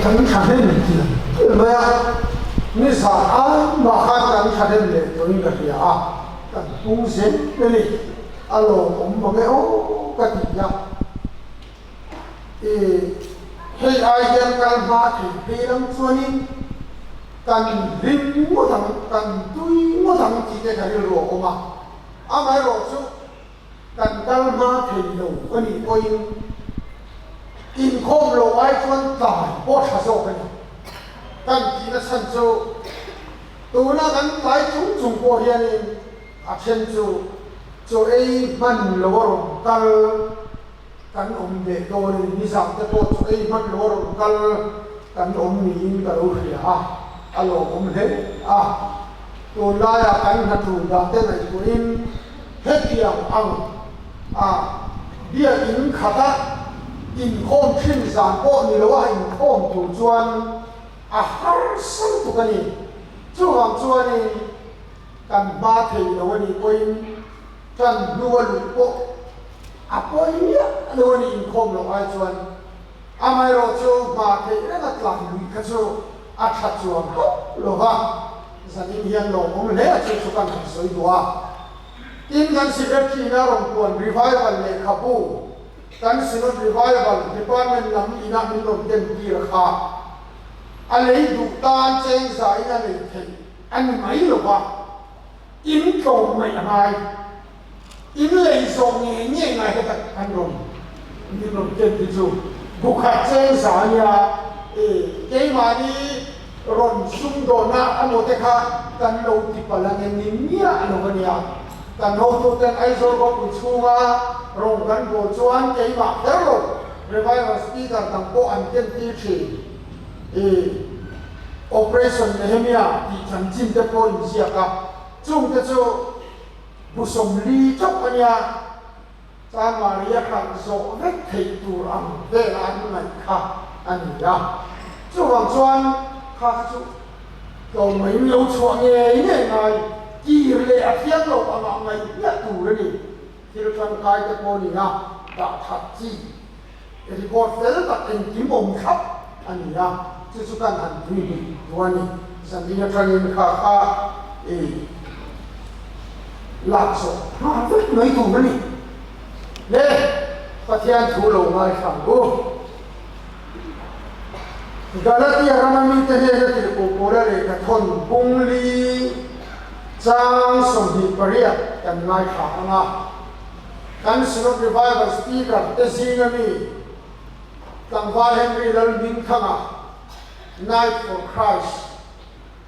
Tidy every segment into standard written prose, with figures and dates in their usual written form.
kan thadem ti maya ni sa a ma kha kan thadem le to ni ka ya a kan pung sen ni alo om ma me o ka ti ya hei ai gen kal ma thi pe lam chuani kan rim mo thang kan tui mo thang ti ke ka ro o ma a mai ro chu kan kal ma thi lo ani oi in khom lo ai chuan tai bo tha so ka ni kan ti na san chu tu na kan lai chung chung ko hian in a chen chu ei man lo ro kal kan de do ni sam te po chu ei man lo ro kal kan ni in ka ro hria alo he tu la ya kan na tu da te na tu in he tiang ang dia in khata in khom thin san po ni lo wa in khom tu chuan har san tu ka ni chu ham chuan ni kan ba thei lo ni ko in kan nuwa lu po apoi ya lo ni in khom lo ai chuan amai ro chu ma thei na la tlang lu ka chu a tha chuan lo ha zanin hian lo om le a chu kan soi dua tin kan secret ki na rom kon revival le khapu kan sinod revival department lam ina min rom den ki rakha alei du tan cheng za ina le the an mai lo wa in ko mai mai in le zo nge nge ngai ka kan rom min rom den ti chu bu kha cheng za ya ke ma ni ron sum do na amote kha kan lo ti palang ni mia ano kania kan ho tu ten ai zo ko pu chunga rong kan bo chuan ke ma hero revival speaker tang po an ten ti thi operation nehemia ti chan jin te po in sia ka chung te chu bu som li chop ania cha maria kan zo vek thei tur am ve la an mai kha ani ya chu wang chuan kha chu ko mai lo chuang nge nge ngai ki le a thiang lo anga ngai ya tu re ni thil kan kai te po ni na da that chi report fel ta en kim om khap ani ya chu chu kan han ni tuani san ni than ni kha la so ha vek noi tu re ni le pathian thu lo ngai kham go Galatia ramami te he te ko pora le ka thon pung li chang som hi paria kan ngai kha anga kan sinod revival speaker te singami kan va henry lal min khanga night for Christ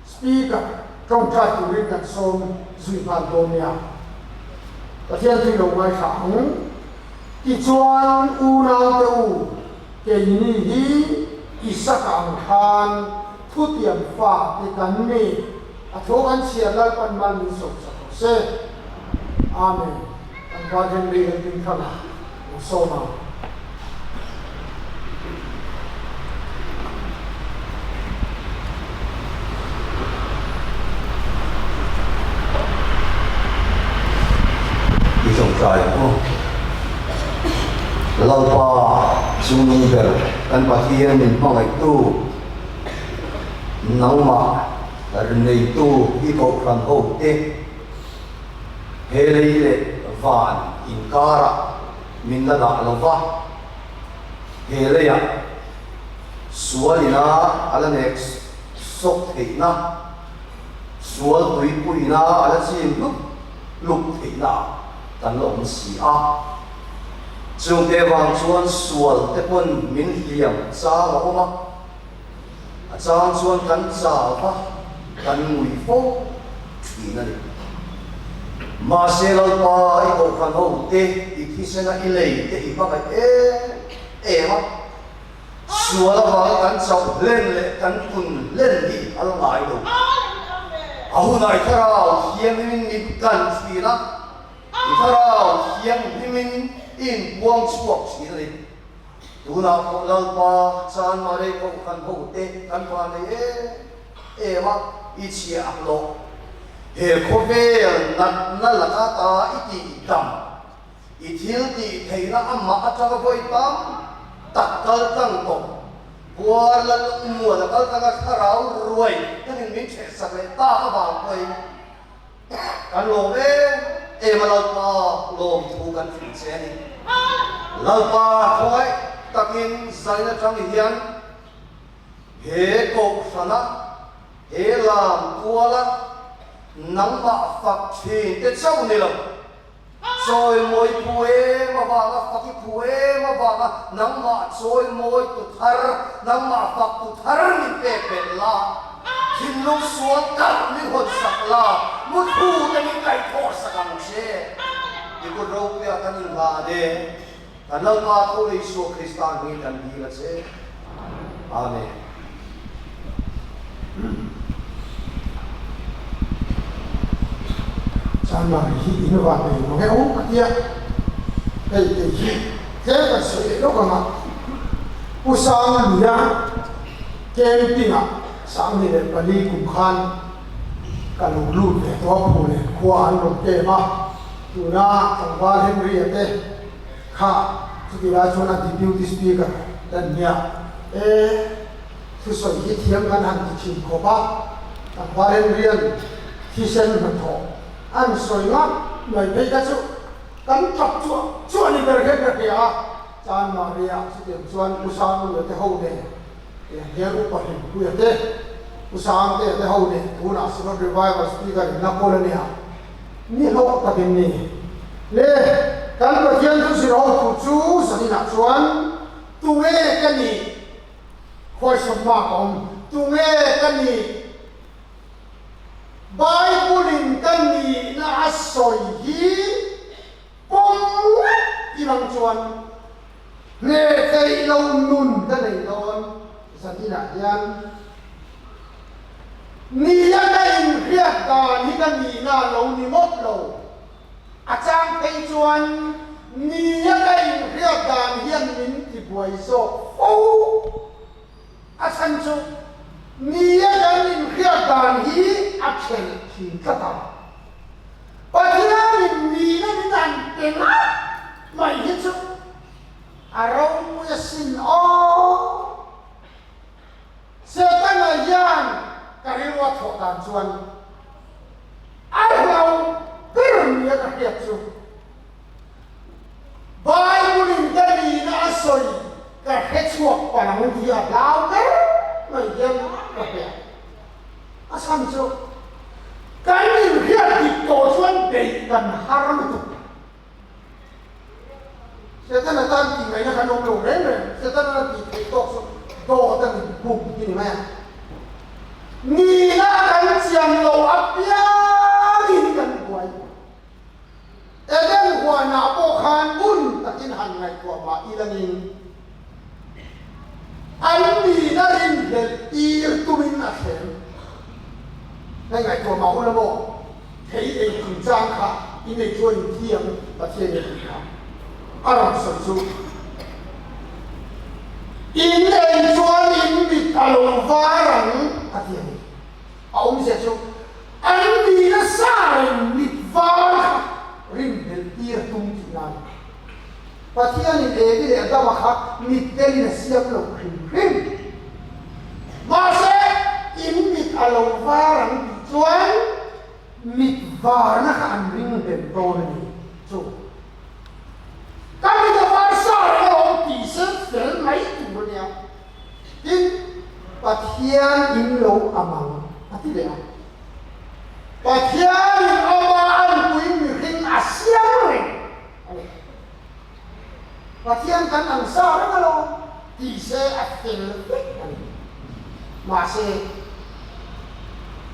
speaker trong tra tu rin kan som zui pan domia pathian thi lo ngai kha ki chuan u na te u ke ni hi Isaka ang han thutiam fa te kan ni atho kan sia lal pan mal ni sok sa se amen ang gajen ri tin thana so ma isong sai ko lalpa sunung ber kan pathian min mangai tu nangma nei tu hi ko khan ho te hele le van in kara min la da lova hele ya sualina ala next sok theina sual tui puina ala chim luk theina tan lo si a chung te wang chuan sual te pon min hiam cha la oma a chang chuan kan cha va kan ngui fo thi na ni ma se lo pa I ko khan ho te I thi se na I lei te I pa ka ma sual wa kan chau len le kan kun len hi al ngai do a hu nai thara hiam min ni kan thi na I thara hiam min in buang suak sini tu na ko lalpa chan mare ko kan ho te kan pa ne ma I chia aklo he ko ve na la ka ta iti dam I thil ti theina amma acha ko tam takkal tang ko buồn là mùa là các thằng rau ruồi cái hình mình trẻ sạch lại ta các bạn quay cái lồng đấy em mà lâu qua lồng thuกันถึงเส้นlâu qua thôi ta kinh giải ra trong hiền hệ cục sản hệ làm tua là nắng bạ phật chỉ để châu này lòng rồi môi phùe mà vào cái phật cái phùe mà vào cái nắng bạ rồi môi tụt thar nắng bạ phật tụt thar mình bẹp bẹp la thiên lúc xuống cắt mình hồn sặc la một thu cái mình cái thọ sặc ang xe thì có râu bia cái mình là để cái lâu qua thôi Isu Christian mình cần đi là xe amen Chan mà hi inu va ne no he o kia cái hi thế là sự đó cơ mà u sang lùa kem pinga sang ni le bali kum khan ka lu lu le to pu le kwa an lo ke ma tu na tang ba hem ri ate kha tu ki la chona deputy speaker dan nya tu so hi thiam kan han ti chin ko ba tang ba hem rian thi sen ma tho anh soi ngắt người thấy cái chỗ cắn chọc chuột này về cái việc kia chan Maria sự kiện chuan usang người thế hậu này hiện u bật hình quỷ thế usang thế hậu này u na sự revival speaker Napoleon ni hậu tập hình này lê cắn vào thiên tu sĩ hậu tu chú sani na chuan tu nghe cái này khôi sông ma công tu nghe cái này Bible kan ni na soi hi pom ilang chuan nghe cây lâu nun cái này luôn sao đi lại yan ni ya cái riết cả ni cái ni na lâu ni mốt lâu trang cây chuan ni ya cái riết cả hiền min thì buổi so ô san chu ni ya cái ni riết cả hi action thì tất cả và thứ hai ni nó đi làm tiền á mày hết chứ rong ya sin o setan ayan kariwa tho dan chuan arau kirm ya ka hiat chu Bible in dani na soi ka hechuak panang dia lau ke mai yan ka pe asam chu kan ni hiat di to chuan dei kan haram tu setan na tan ti mai na kan lo re re setan na ti thei tok so do tan bum ti ni mai ni na kan chiam lo apia ni kan buai eden hua na po khan bun takin han ngai ko ma ilangin an ni na rin hel ir tumin a khem ngai ngai ko ma ula mo thei ei kun chang kha in ei chuan thiam pathian ni kha aram so chu in ei chuan in bi talong varang pathian ni aum se chu an ni na sa ni var rin del tir tum ti nan pathian in e bi le da wa kha ni tel na siap lo rim ma se in mi talong varang chuan mit var na kan ring den to ni chu kami da var sa lo ti se fel mai tu nia tin pathian in lo amang ati le pathian in ama an kuin mi ring asiam re pathian kan ang sa ra lo ti se afel ma se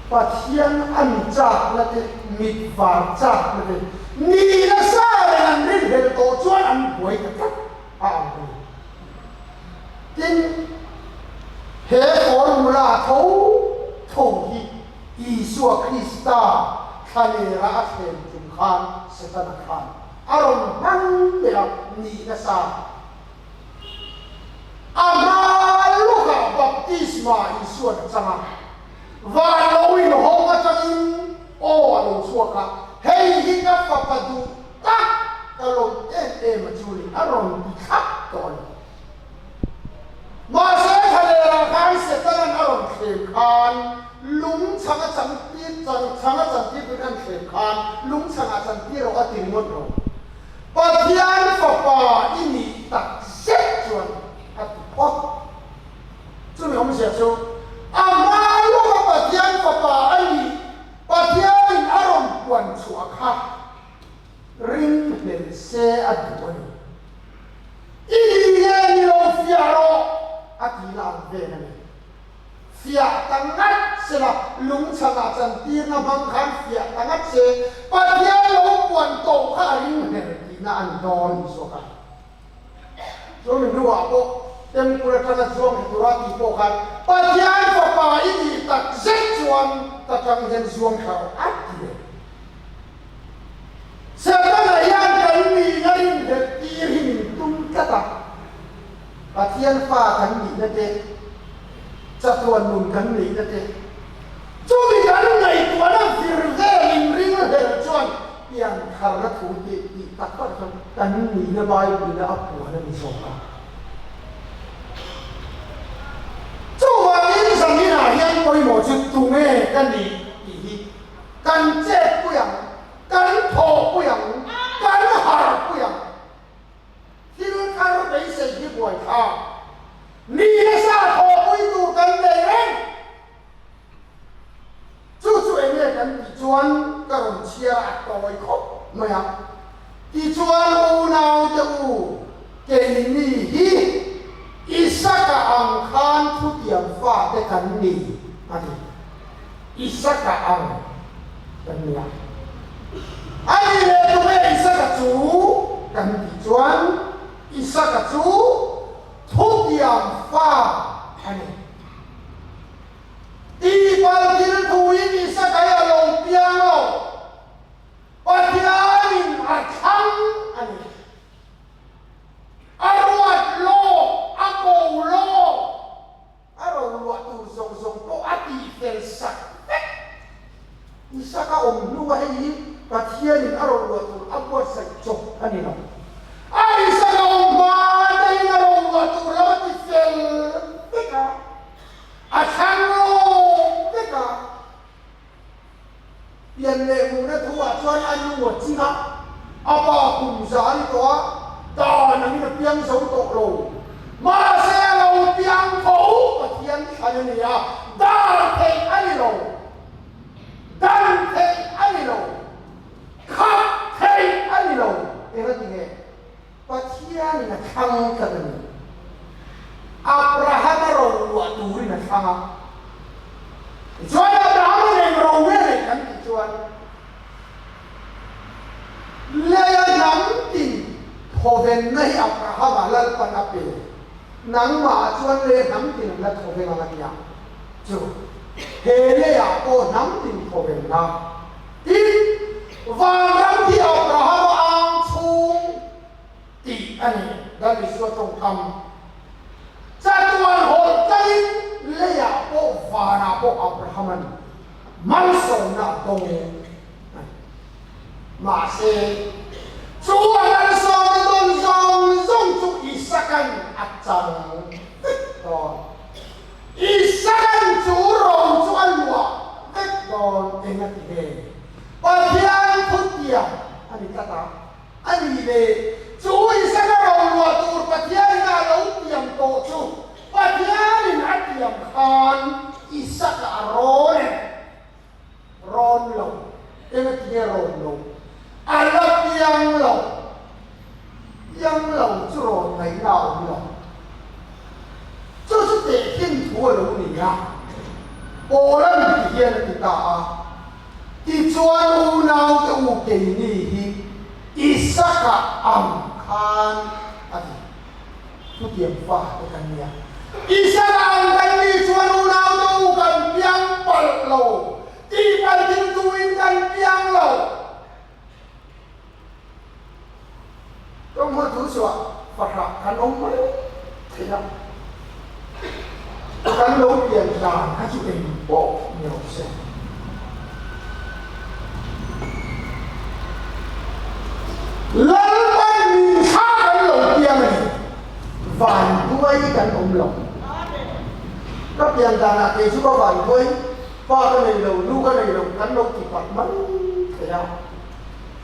pathian an chak na te mit var chak na te ni na sa an rin hel to chuan an buai ka tat a ang tin he formula tho tho hi Isu Krista khane ra khem chum khan setan khan aron man le ni na sa ama luka baptisma Isu changa và lối họ mà cho in ô alo suaka hey hi ka papadu tak kalau mà chui aron khắp rồi mà sẽ ทะเลราคาเสร็จแล้วนั่นอารมณ์เข็มคานลุงช่างจันทีช่างจันทีเป็นอันเข็มคานลุงช่างจันทีเราก็ติดหมดเราปัจจัยฝ่าป่าอินี่ตัดเส้นจวนอัดพอจุดนี้ผมเสียชูอามาลูกปัจจัยฝ่าป่าอินี่ปัจจัยอารมณ์กวนชัวค่ะริมเป็นเสียอัดวันอีเงี้ยนี่เราเฟียโรอัดยีลาเวนันเฟียตั้งนัดเสละลุงช่างจันทีน้ำมันขันเฟียตั้งนัดเสปัจจัยเรากวนโตข้าริมเนี่ยน่าอันนอนสุขันส่วนหนึ่งดูว่าพวกเต็มกุลธรรมช่วงตุราตีโปกันปัจจัยฝ่าป่าอินี่ตัดเส้นจวนตัดจังเห็นช่วงเขาอัดเดียเสร็จแล้วยังกันมีเงินเด็กตีหินตุ้มกระตักปัจจัยฝ่ากันมีนั่นเองจะตัวหนุนกันมีนั่นเองจุดนี้กันในตัวนั้นฟิร์เกลิมริงเดือดจวนyang karena tuh di takut kan ini baik bila apa ada misalnya. Coba ini sambil yang kau mau cutungnya kan di kan cek puyang, kan thok puyang, kan har puyang. Hidup kalau bisa dibuat ah, ni nasa thok itu kan dereng. Cucu ini kan dijual kalau cia atau ikut, macam dijual unau tu, kini hi, isaka angkan tu tiang fah dekan ni, adi, isaka ang, kan ni. Adi le tu isaka tu, kan dijual, isaka tu, tu tiang fah, adi. Di pagi tu ini saya lompiang lo, padianin acang ani, arwat lo, aku lo, arwat tu zong po ati felsak, isa ka lu ini padianin arwat tu abot sajok ani lo, isa ka badai arwat tu rawat fel, teka, acang lo. Yang lemuna tua cuan anu buat cina apa kumsari tua dah nanti piang sau tok lo masa lo piang kau patian ada ni ya dah teh ani lo dan teh ani lo kap teh ani lo era tinggal patian ni nak kang kan Abraham ro buat turi nak kang Jual Abraham yang rawel kan jual. Leya namtin hoven nahi Abraham alal panape. Nang ma jual le namtin alal hoven alakya. Jo. Hele ako namtin hoven na. Ti warang ti Abraham ang chung ti ani dari suatu kam. Satuan hotel leya po vana po Abrahaman malso na tong mase suan song zong tu isakan acang to isakan curong suan wa don ingat he padian putia ani kata ani le cu isakan wa tur padian na lo tiam to cu padian atiam khan isaka aron ron lo ingat he ron lo alap yang lo cu ron nai lao lo 就是得天图的你呀，我让你天的大啊，你专无脑的无给你，一撒个暗看啊，不点发的干呀，一撒个暗看你专无脑的无干变白喽，一般天都应干变喽，咁我读书啊，发啥看懂没？对呀。 Kan lo pian dan haji tempo nyose. Lalu minta kan lo pian ni, van dua ikan omlong. tiền đàn là cái chú có vài thôi qua cái này đầu nu cái này đầu cắn đầu thì còn mất thế nào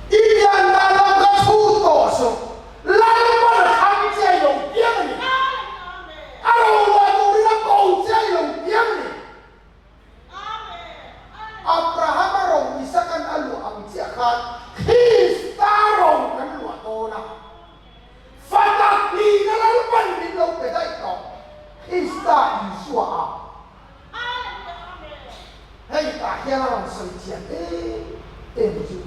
ít tiền đàn là cái thu tổ số lấy mà là tham chơi đầu tiếng này alo là tôi đã cầu chơi đầu tiếng này Abraham rong isakan alu ang siakan Krista rong kan lu to na fatak ni na lalpan din lo pe dai to Krista Yeshua hey ta hian rong soi chian mu chu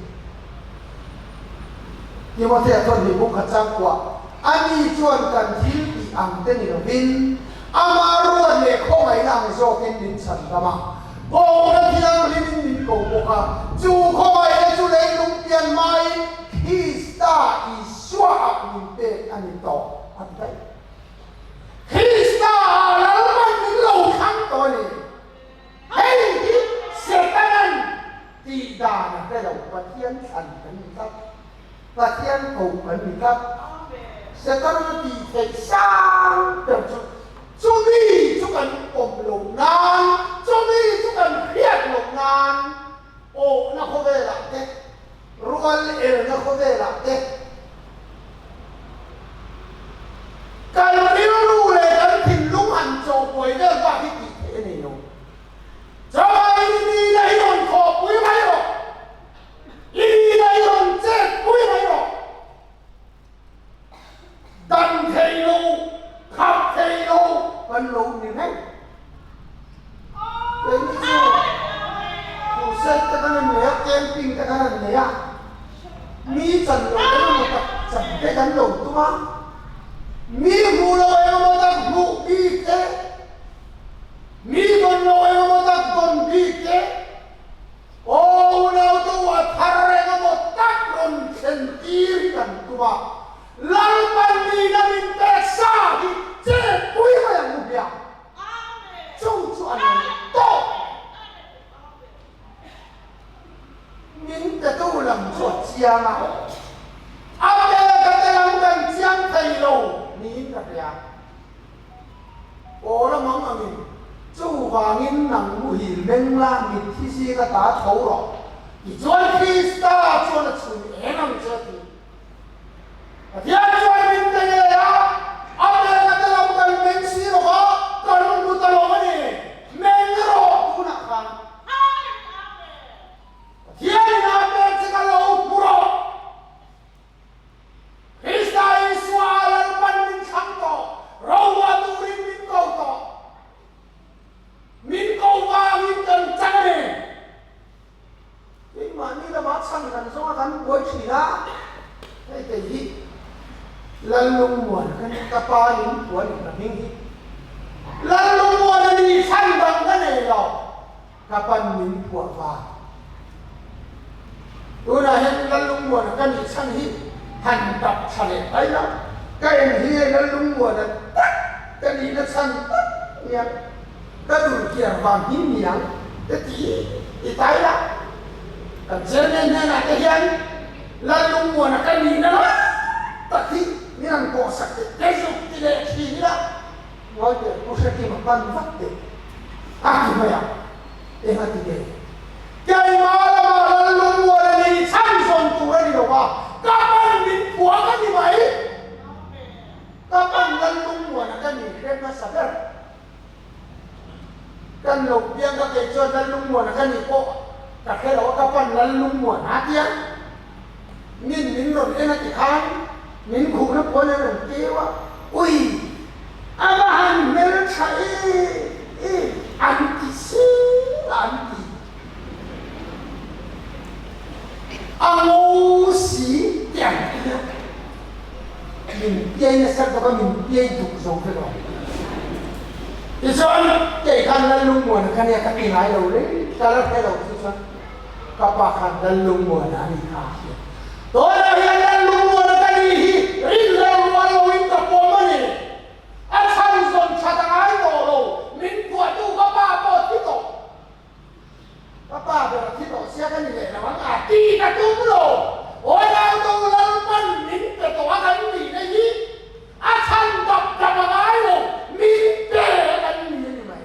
Timothy ton ni bu kha chang kwa ani chuan kan thil ti ang te ni lo bin amaruan le khongai nang zo ken din chan dama Ô nó thiêng linh linh cầu bộ ha chú không ai là chú lấy lung tiền mai Krista Yeshua mình bê anh to anh đấy Krista là mình những lâu khăn to này hey Satan thì đà là cái đầu và thiên thần cần bị cắt và thiên cầu cần bị cắt Satan thì phải sang được chú đi chú cần ôm lồng nan chú đi chú cần khiết lồng nan ô nó không về lại thế rual nó không về lại thế cần yêu lu này cần thìn lúng hành trầu quầy đó và cái gì thế này đâu cho ai đi đây còn khổ quý mấy rồi đi đây còn chết quý mấy rồi đần thầy lu khắp thầy lu vẫn lũ như thế đấy như sao phụ sách ta cái này nè camping ta cái này nè mi trần lũ cái nó một tập trần cái gắn lũ đúng không mi mù lôi nó một tập mù đi thế mi con lôi nó một tập con đi thế ô nào tôi thà ra nó một tập con chân đi gần đúng không lần ban đi nó mình té xa đi chết quý mà là một điều chung chuẩn tốt những cái câu làm chuột chia mà áp đây cái cái làm gần chiang thầy lầu những cái gì ô nó mong là mình chú hoàng in nằm mùi men la mình thi sĩ cái đá thấu rồi thì cho Krista cho nó chửi em làm chết thì thiên cho mình cái này á áp đây cái làm gần men sĩ rồi đó còn mình bút tao cái này men rồi cũng nặng khăn thiên là men sẽ cái lâu buro Krista Yeshua là ban mình khăn to rồi qua tu rin mình cầu to mình cầu và mình cần chăng này cái mà như là bác sang cần số cần quay chỉ ra cái gì lalu muan kan kapal ini tuan ini lalu muan ini sandang kan ini lo kapan min puak va tu dah hen lalu muan kan ini sang hi hantar sale ay la cái hi lalu muan kan ini sang ya cái tu kia vàng hin yang cái gì itai la kan jene na cái hian lalu muan kan ini na tapi ni ang ko sakit lesok tile sila wajah ko sakit mapan fakte aki maya hati dia kaya malam lalu wala ni Samson turan ni wa kapan min puakan ni mai kapan lalu wala kan ni kena sadar kan lo biang ka kejo lalu wala kan ni ko kakek kapan lalu wala hati min non enak ikan mình cũng nó có lên đồng kêu á ui Abraham mẹ chạy anh thì xí anh thì anh ô xí tiền mình chơi là sao có mình chơi dục giống thế đó thì sao anh chạy khăn lên lung mùa cái này cái gì hại đầu đấy ta đã thấy đầu chứ sao các bạn khăn lên lung mùa đã đi khá tôi là hiện lên lung mùa cái gì rileng walau winta pomani asan zon chatangai dolo min buat tu apa tito apa berarti siapa ni le namang ati ka tu lo orang tu lalpan min ke to akan ni ni asan dap chatangai lo min ke kan ni ni mai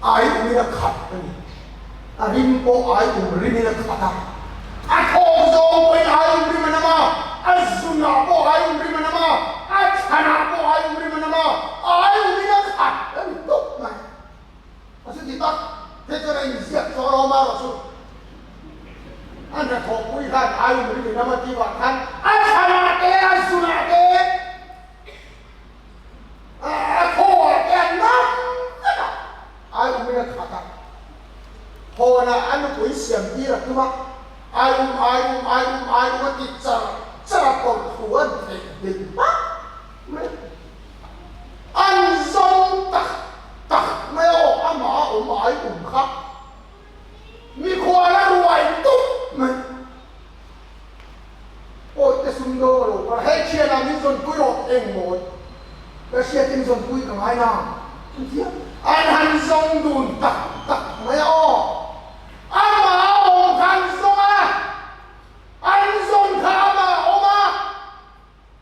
ai umina khat ani arim po ai umrimina khata atho zo poi ai umrimana ma azuna po ai umrimana ma achana po ai umrimana ma ai umina khat ani tok mai asu ti tak thế cho nên giết cho nó mà rồi chứ anh là thọ quý khăn ai mà đi nằm ở đi vào khăn anh thà cái anh xuống cái thọ cái nắm ai cũng biết khát à thọ là anh quý xiêm đi là cứ mà ai cũng đi chả còn thủ anh thì đừng bắt anh giống tắcไม่ออกอาหมาอมไอ้อุ่มครับมีควายรวยตุ๊บมันโอ้แต่สุดโดโลกให้เชียร์นำมิส่วนกุยออกเองหมดแล้วเชียร์ทิ้งส่วนกุยกับไอ้น้ำอันหันทรงดุนตักไม่ออกอาหมาอมหันทรงอะอันทรงข้ามาออกมา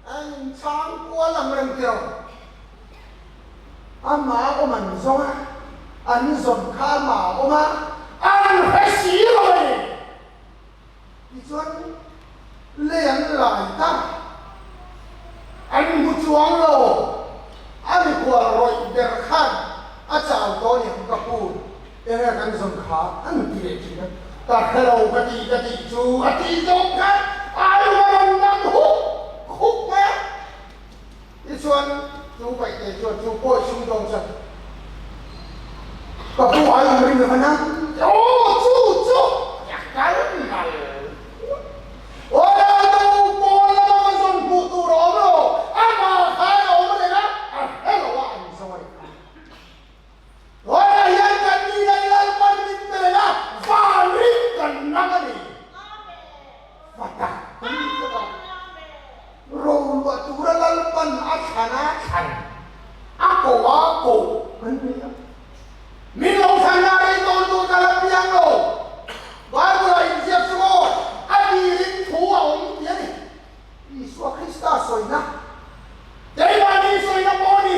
อันช้างกลัวลำเริงเดียว阿妈我们说啊，俺son卡嘛我嘛，俺还死了嘞。你说连来的，俺不装了，俺过来一点看，俺找到两个布，因为俺son卡，俺别去了，但是我个地主，地主看，俺我能哭吗？你说。chú vậy để cho chú bôi xuống đông chân và cô hỏi mình người Việt chú nhạc cái mà ôi đâu cô là mà dùng cụ tù đó rồi mà khai đâu mà đây đó hết là anh rồi ôi hiện cần đi đây là quan minh về đó và linh cần năng cái gì và cả rồi và chú đã lăn phân thành aku min lo sana dai tu dalam biang lo baru lah siap semua hadirin tua dia ni Yesus Kristus soina dari mana soina boni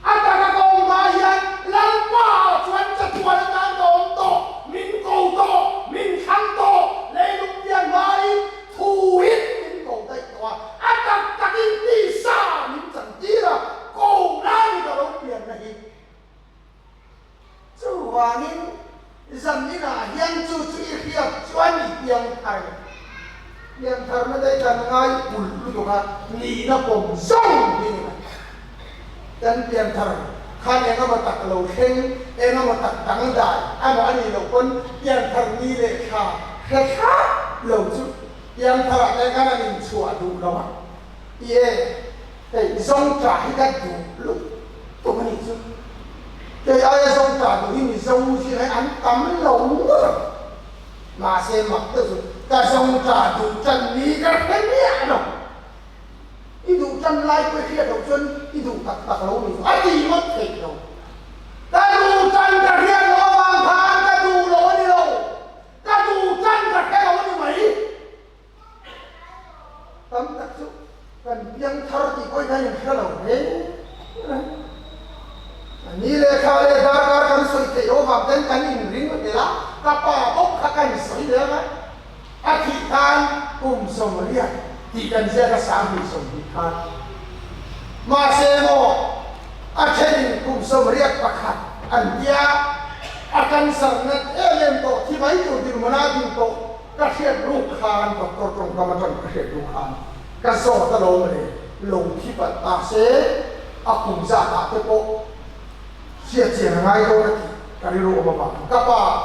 antara kau mayan lampa cuan cetuan dan to min kau to min khang to lelum biang mai thuit min kau dai to atak takin tisa min chẳng cô ra đi cả đâu biển này chú hoàng in dần như là hiên chú hiệp choan đi biển thầy nó đây là ngay bùn lúc đó nhị nó cùng sông đi này dan biển thầy khan em nó tạc lầu khen em nó tạc đắng đại anh nói gì lầu quân biển thầy đi lệ khá lầu chú biển thầy đây cái là mình chùa đủ đâu mà để dòng trả cái đủ lúc tôi mới nhìn để ai dòng trả đủ thì dòng chỉ phải ăn tắm lâu nữa mà xem mặt tôi rồi cả dòng trả đủ chân đi cái nhẹ đâu đi đủ chân lai quay kia đầu chân đi đủ tặc lâu mình ai đi mất thịt đâu ta đủ chân cả kia nó vàng thang ta đủ lỗ đi đâu ta đủ chân cả kia lỗ đi mấy tấm tặc chút cần biang thar thì coi ra những cái đầu đấy, ni lệ khai lệ dar dar kan soi thế, ô mà đến cái nhìn riêng của thế là, các bà bốc các cái soi đấy mà, thị than cùng sông riêng, thì cần sẽ có sáng bị sông thị than, mà xem ô, trên cùng sông riêng bạc hạt, anh kia, akan sang net lên tổ thì mấy tổ thì mà na thì tổ, các hiện lục khan và tổ trong các mặt các hiện lục khan cái số ta đâu mà này lồng khi bạn ta sẽ cùng ra ta cái bộ chia sẻ ngay đâu đấy cái điều mà các bạn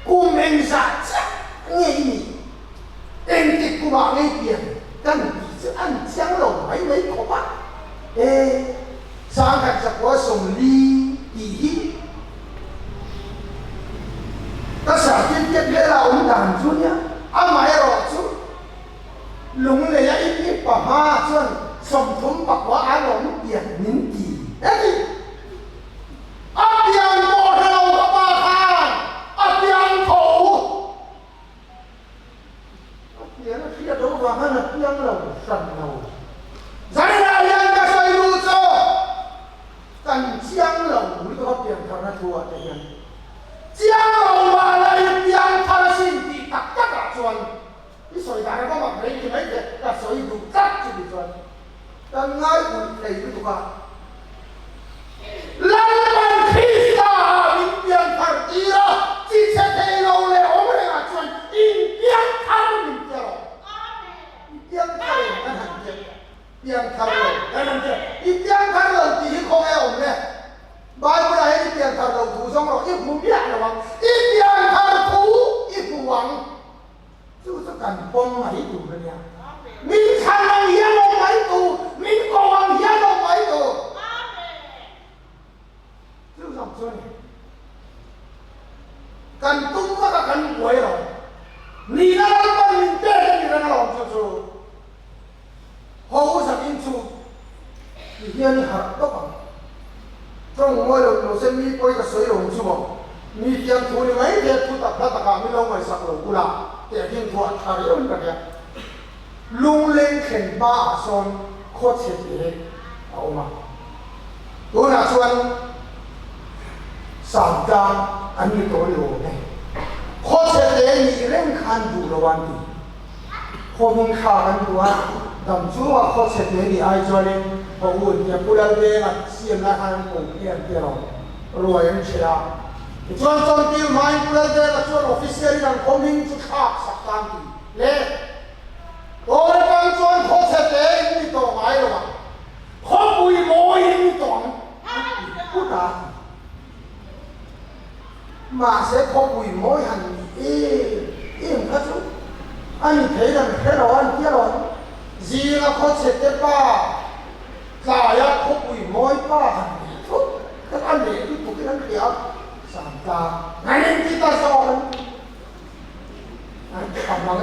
cùng mình ra chắc nghe gì em thì cũng bảo nghe tiền cần gì ăn chén lồng mấy có bác ê sáng ngày sẽ có sùng ly tí ta sẽ tiên tiết lễ là ông đàn chú nhá mày rồi chú lùng này ít bà ma xuân sòng thúng bạc quá á lồng tiền nín kỳ đấy tiền bỏ đầu các bà khan tiền thổ tiền nó phía đâu vào hay là tiền đầu sần đầu giải ra yên ta xoay lưu cho cần chiang lồng mới có tiền na thua te hian chiang lo ma lai piang thar sin ti tak tak a chuan i soi da na ma mai ki mai te ka soi du tak chi di chuan ta ngai u thei tu ka lan ban khista in piang thar ti ra chi se te lo le o le a chuan in piang thar min te lo piang thar na han te piang thar lo na han te i piang thar lo ti ko e om le bai bu la he piang thar lo tu song lo i hu mia na wang i piang thar tu i hu wang chu sa kan pom mai tu le nia min khan lo hian lo mai tu min ko wang hian lo mai tu chu sa chuan kan tung ka kan buai lo ni na la ban min te ni na lo chu chu ho sa min chu ni hian har to ka trong ngôi lo se mi poi ka soi lo chu mo mi tiang thu ni mai te thu ta ta ka mi lo mai sak lo kula te hin thu a thar yon ka ya lung leng khen ba son kho che ti a oma tu na chuan sam ta an ni to lo ne kho che te ni reng khan du lo wan ti kho min kha kan tu a dam chu a kho che te ni ai chuan ho un ya pulal ve na siam na han ko ni an te lo ruai an chira chuan chon til mai pulal ve na chuan official ran coming chu khak sak tam ti le tôi đang chọn khó sẽ thế như tổ máy rồi mà khó bùi môi như tổ cút à mà sẽ khó bùi môi hẳn im các chú anh thấy rằng thế rồi anh kia rồi gì là khó sẽ thế ba là ya khó bùi môi ba hẳn chút các anh để cái tụi cái anh kia sản ta ngay nên kita so anh cảm ơn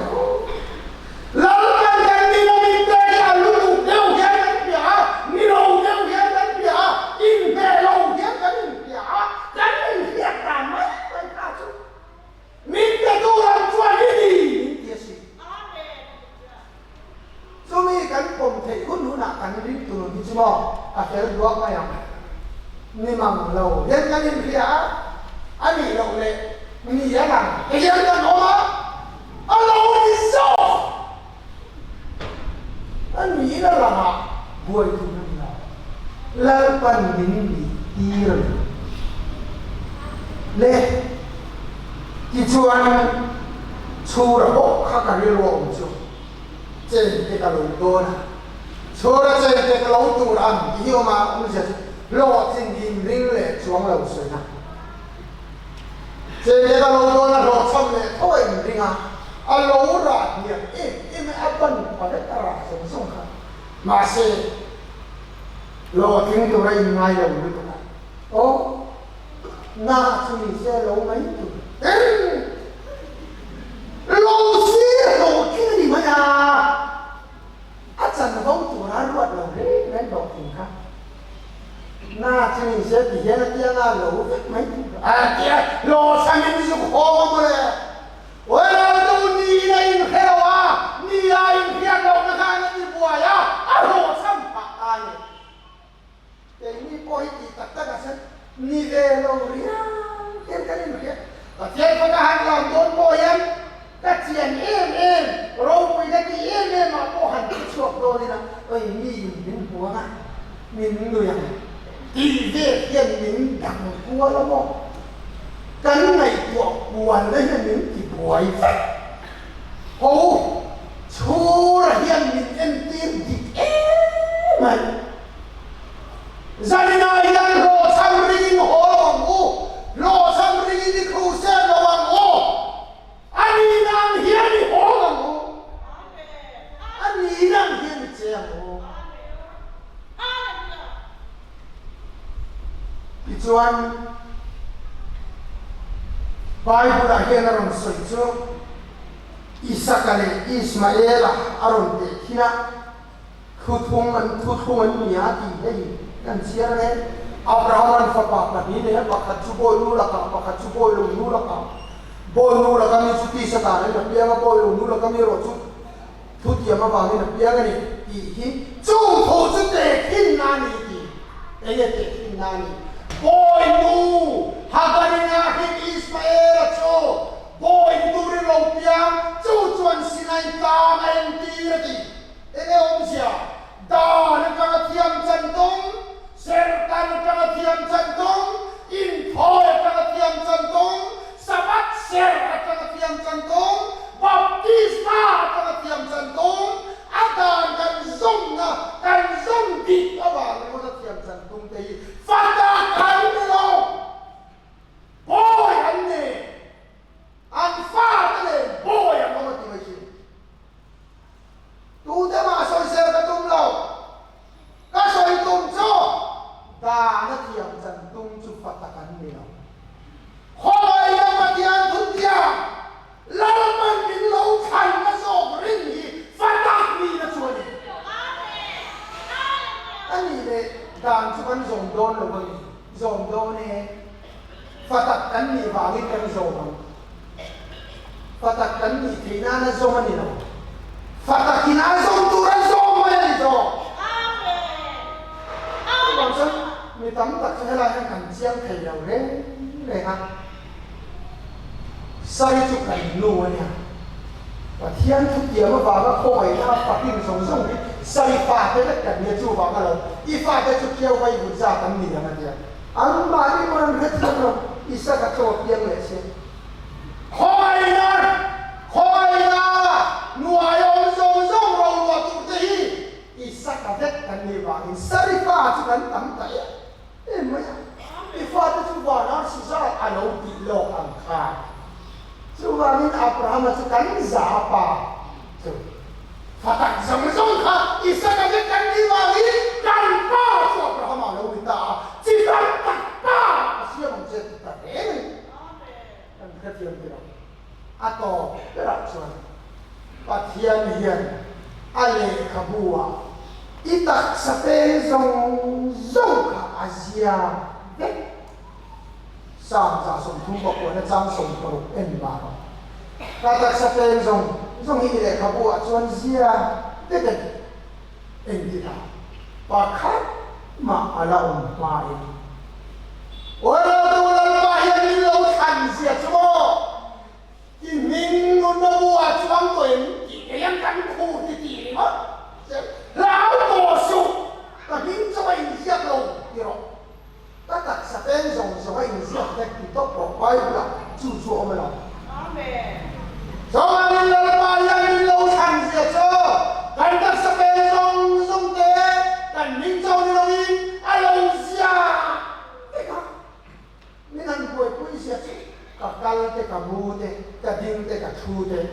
lalu kan ni lo minta ya lu deu ya kan pia ni lo deu ya kan pia in be lo ya kan pia kan ni ya ta mai kan ka chu minta tu ran chuan ni minta si so mi kan pom thei kun nu na kan ri tu ni chu mo a ke ru ma ya ni mang lo ya kan ni pia ani lo le ni ya na ke ya na no ma alo ni so anh nghĩ đó là buổi thu năm nào là phần những bị đi rồi lệ thì chuan chu là bộ khác cả điều ông chú trên cái lồng đô na chu là trên cái lồng tu là anh hiểu mà ông sẽ lo trên hình ring lệ chuang lồng sôi na trên cái lồng đô là lo chăm lệ thôi hình ring à alo ra ni em apan pada tara song kha masih lo ting tu rai ngai lo ni tu o na chi se lo mai tu lo si lo ki ni ma ya a chan ho tu ra ruat lo re nen do ting kha na chi se ti ya na tia na lo mai tu a tia lo sang ni su ho mo le ôi đâu ni này khéo à ni ai khéo đâu nó khai nó đi bùa ya à hồ xăm phạt ai để ni coi thì tất cả các sen ni về lâu rồi cái này kia và thế có cái hàng làm tốt bồi em các chuyện em rồi bây giờ thì em mà có hàng cái chuột rồi nè ơi ni mình bùa à mình người à thì về tiền mình đằng bùa lắm không cái này của buồn đấy là những cái buổi hồ chú là hiện mình em tin gì mà gia đình này đang lo sang đi hồ lòng u lo sang đi đi khu xe lòng u anh đi đang hiện đi hồ lòng u anh đi đang hiện đi xe hồ đi chuan Bible la hian aron soi chu Isaac le Ismael aron te hina khu thung an nia ti nei kan sia le Abraham an fa pa ni le pa kha chu boy lu la ka pa kha chu boy lu la ka boy lu la ka mi chu ti sa ta le na pia ma boy lu la ka mi ro chu thu ti ma ba ni na pia ga ni ti hi chu tho chu te hin na ni ti e ye te hin na ni boy nu hagarina him Ismael cho boy nu ri lo piang chu chuan sinai ka en ti ti ene om sia da na ka thiam chan tong ser kan ka thiam chan tong in thoi ka thiam chan tong sabat ser ka thiam chan tong baptisma ka thiam chan tong adan kan zong na kan zong di awang ko na thiam chan tong te fata kan lo boy anne an fata le boy ang mo ti mai tu te ma soi ser ka tum lo ka soi tum cho da na thiam chan tung chu fata kan ni lo khoi na ma tian thun tia la man min lo khan na so rin hi fata ni na chu ni ani le dan chu kan zong don lo ni zong don ne fata kan ni ba ni kan zong fata kan ni thina na zong ni lo fata kina zong tu ran zong ma ni zong bang chân mi tắm tật cho lại hàng cảnh chiang thầy đầu đấy này ha sai chụp cảnh nụ này và thiên thức kiếm mà vào nó khôi na phát hiện sống sống đi sai pha thế là cảnh nhà chú vào cái là y pha thế chụp kêu vay vụt ra tấm mì mà thế anh mà đi mà anh hết thân rồi y sa cả chỗ tiếng này xem khôi na nuôi ông sống sống rồi nuôi tụt gì isa kadet kan ni wangin sarifa chu kan tam tai mai ifa ta chu wa na si sa alo ti lo ang kha chu wangin Abraham chu kan za pa chu fatak zong zong kha isa kadet kan ni wangin kan pa chu Abraham alo ta chi kan tak pa sia mong je ta re kan ka tiang ti ato perak chuan pathian hian ale kabua itak sa zong zong ka Asia dek sang sa song thum ko na chang song ko en ba katak sa zong zong hi le kabua chuan zia dek en ti ta pa khat ma ala ma e ora tu la pa ya ni lo than zia chumo ki min no na bua chuang ko en ki yang kan khu ti ma lão tổ sụp và những cho anh giết lâu đi rồi tất cả sẽ tên dòng cho anh giết để bị tốc bỏ quay là chủ chúa mới làm cho anh là bài anh lâu thành diệt cho anh tất sẽ tên dòng dòng tế cần những cho đi đâu đi anh lâu giết thế cả nên anh quay quay diệt cả cal thế cả mu thế cả đinh thế cả thu thế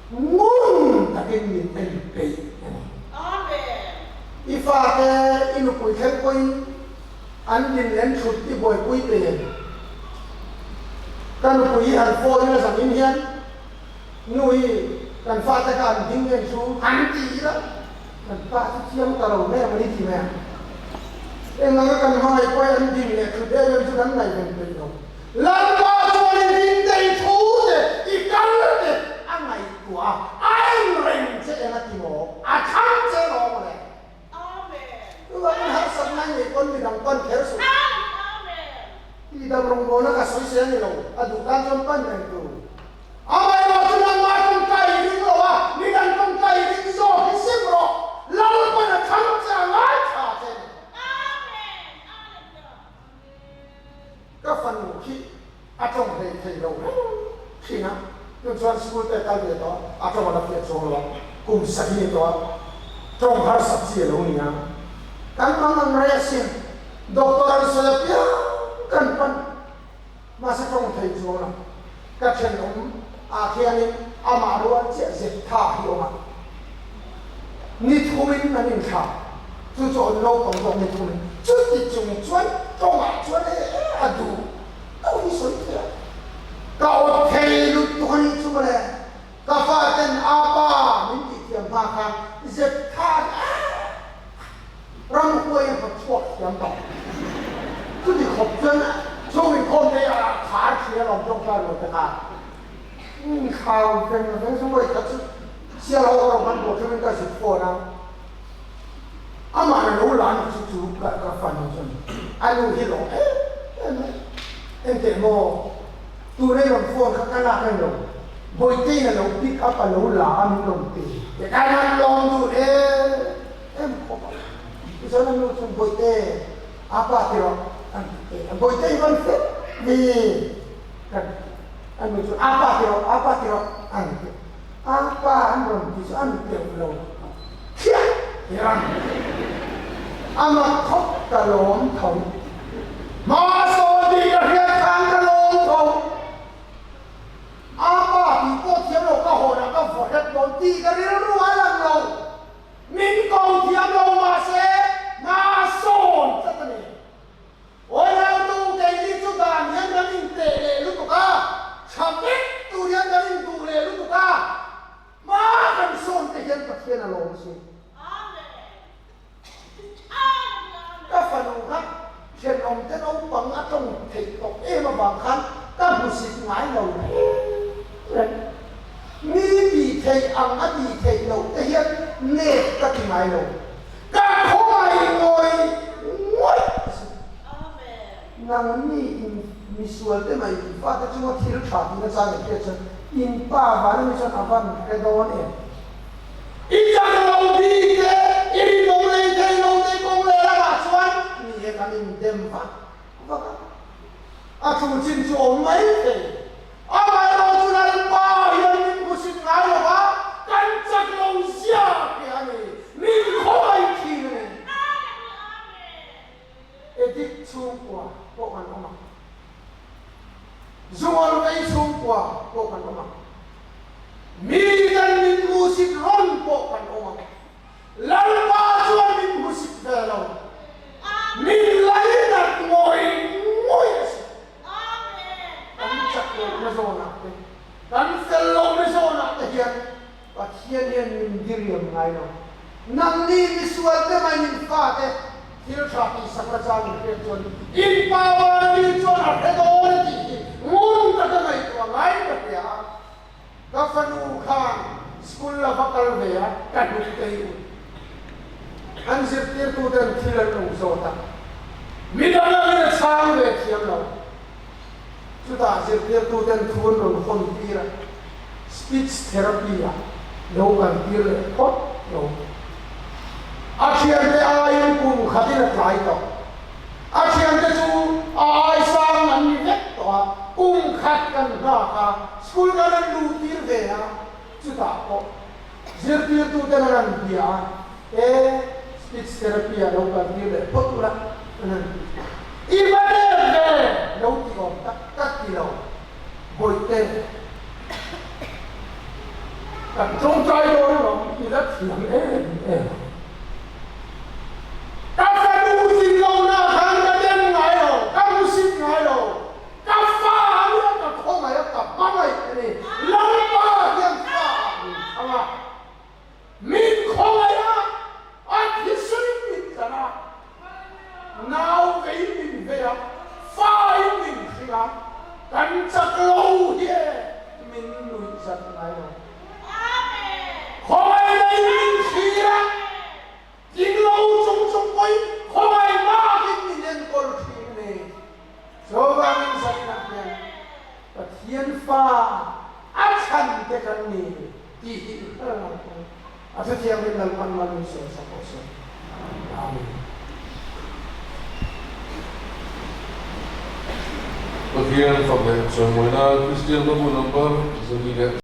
muốn cả cái miền tây bị ifa ke inu pui khen koi an din len thut ti boy pui pen kan pui han fo ni sa min hian nui kan fa ta kan ding len chu han ti la kan fa ti chiam ta ro me ma ni ti me en nga kan hai koi an din le thu de len chu dan nai ben pe no lan ba chu ni din dei thu de I kan de an nai tua ai ren che na ti mo a chang che lo mo le Tuhan har sanang ni kon bidang kon khersu ti da rong bona ka soi se ni lo adu kan jon pan ren tu amai lo tunang ma tung kai ring lo wa ni dan tung kai ring zo hi sim ro lal ko na kham cha ngai kha che ka fan mu ki atong he thei lo khi na tu chuan school te ta le to atong la phe chong lo kum sa hi to trong har sab ji lo ni na kan mang reaction doktoran saya pia kan pan masa trong thầy chuo na ka chen akhiani amaruan che ze tha hi oma ni thuin na nin tha chu chu no tong tong ni thuin chu ti chung chuan tong a chuan e adu au ni soi thia ka o thei lu tu ni chu le ka fa ten apa min ti tiam pa kha ze tha răng quay và chuột nhắm đỏ, cứ thì khóc chân á, cho mình con đây à khá chia lòng trong ta rồi tất cả, khao chân là cái số mấy cái xe lâu rồi mình bộ cho mình cái sự phô nào, mà nó nấu lán chú cả phần chân, anh nuôi hi lỗ, em te mo tu nei ron phone kha kana kan lo boi te na lo pick up a lo la am lo te te kai man long tu em ko ba so na lo chung boi te apa te ro an te boi te ron fe ni kan an lo chung apa te ro an te apa an ron ti so an te lo kia yang ama khop ka lom thong ma so di ka hian khang ka lom thong apa ti ko thiam lo ka ho na ka fo het bon ti ka ri ru a lang lo min ko thiam lo ma se na son sa ta ni oi na tu ke ni chu dan hian na min te le lu tu ka cham ni tu hian na min tu le lu tu ka ma kan son te hian ka thian a lo si các phần khác trên ông tên ông bằng ở trong thịt tộc em mà bằng khăn các bút xịt ngái đầu mi bị thầy ăn á bị thầy đầu cái hiện nè các thì ngái đầu các khói ngồi ngồi nàng mi suy thế mà phát cái chúng ta thiếu chả thì nó sao được cái chân in ba vài mươi chân ăn văn cái đó nè ít chân lâu đi thế ít lâu lên thế lâu thế công lên là bà xuân ni cái mình đem vào vâng à chủ chính chủ mấy thế à mà lâu chú là ba hiện mình cũng xin ngài rồi ba căn chắc lâu xa cái anh này mình không ai khi này edit chung qua bộ phận ông ạ dùng cái chung qua bộ phận ông ạ mi kan min musik ron po kan omang lalpa chuan min musik velo min lainat ngoi kan chak lo na zona te kan fel lo na zona te hian pat hian min diriam ngai no nang ni visual te mai min fa te thil tha ti sakra chang ni te chuan in power ni chuan a he do ni ngun ta ka ngai to ngai ta ya các phần u khang school là phátcal về á cả đủ tây anh sẽ tiếp tục đến thi lần đầu số ta mình đã làm cái sang về thiam lâu chúng ta sẽ tiếp tục đến thuần rồi phân pi ra speech therapy à lâu gần pi rồi hot lâu achian cái ai cũng khá là trái to achian cái chú ai sang anh biết to cũng khátกันra cả schoolกันดูตีร์về à chú ta có giờตีร์tu tên là gì à speech therapy à đâu cần như vậy tốt lắm even về đâu thì còn tắt thì đâu bồi tên cần trong trái đó nó thì rất thiệt các bạn du lịch lâu na hàng cái đêm ngày rồi các music ngày rồi các pha nữa các không phải các mắm này này lâu ba hiện pha không à mình không phải anh thì suy nghĩ cái nào nào cái mình về à pha mình khi nào cảnh chắc lâu thế mình nuôi giật ngày rồi không phải đây mình khi à tiếng lâu trong trong quay không ai ba cái mình nên còn khi này số ba mình say nặng nhỉ và thiên pha áp chân cái con này thì à thế thì mình làm ăn mình sẽ sao có amen. Pagkian pag-so mo na Christian na mo number sa